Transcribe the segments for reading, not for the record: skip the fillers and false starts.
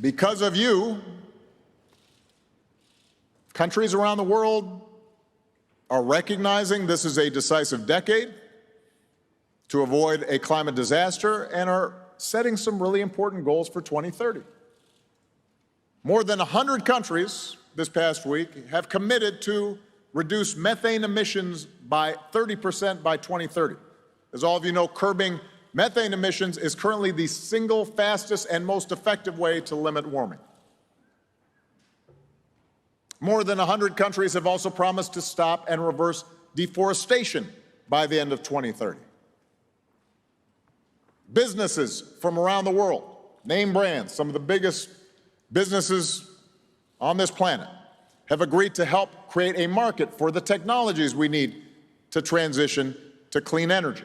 Because of you, countries around the world are recognizing this is a decisive decade to avoid a climate disaster and are setting some really important goals for 2030. More than 100 countries this past week have committed to reduce methane emissions by 30% by 2030. As all of you know, curbing methane emissions is currently the single fastest and most effective way to limit warming. More than 100 countries have also promised to stop and reverse deforestation by the end of 2030. Businesses from around the world, name brands, some of the biggest businesses on this planet, have agreed to help create a market for the technologies we need to transition to clean energy.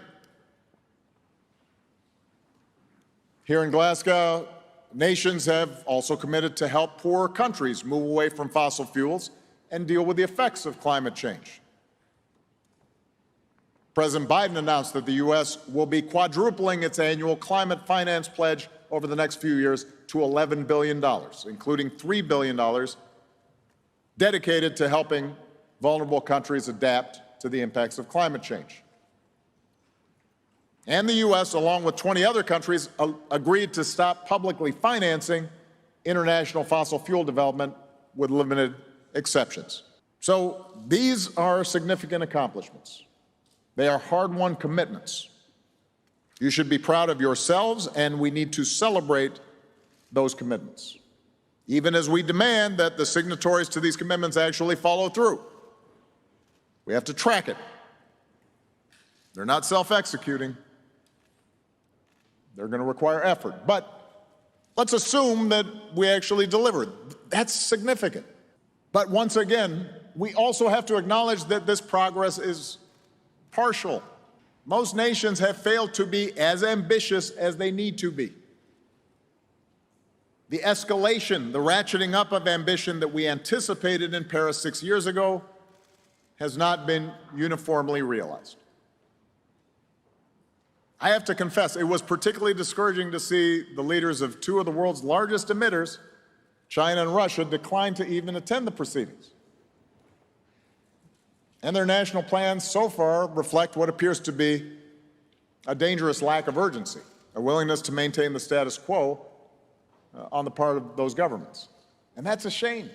Here in Glasgow, nations have also committed to help poorer countries move away from fossil fuels and deal with the effects of climate change. President Biden announced that the U.S. will be quadrupling its annual climate finance pledge over the next few years to $11 billion, including $3 billion dedicated to helping vulnerable countries adapt to the impacts of climate change. And the U.S., along with 20 other countries, agreed to stop publicly financing international fossil fuel development with limited exceptions. So these are significant accomplishments. They are hard-won commitments. You should be proud of yourselves, and we need to celebrate those commitments, even as we demand that the signatories to these commitments actually follow through. We have to track it. They're not self-executing. They're going to require effort. But let's assume that we actually deliver. That's significant. But once again, we also have to acknowledge that this progress is partial. Most nations have failed to be as ambitious as they need to be. The escalation, the ratcheting up of ambition that we anticipated in Paris 6 years ago has not been uniformly realized. I have to confess, it was particularly discouraging to see the leaders of two of the world's largest emitters, China and Russia, decline to even attend the proceedings. And their national plans so far reflect what appears to be a dangerous lack of urgency, a willingness to maintain the status quo on the part of those governments. And that's a shame.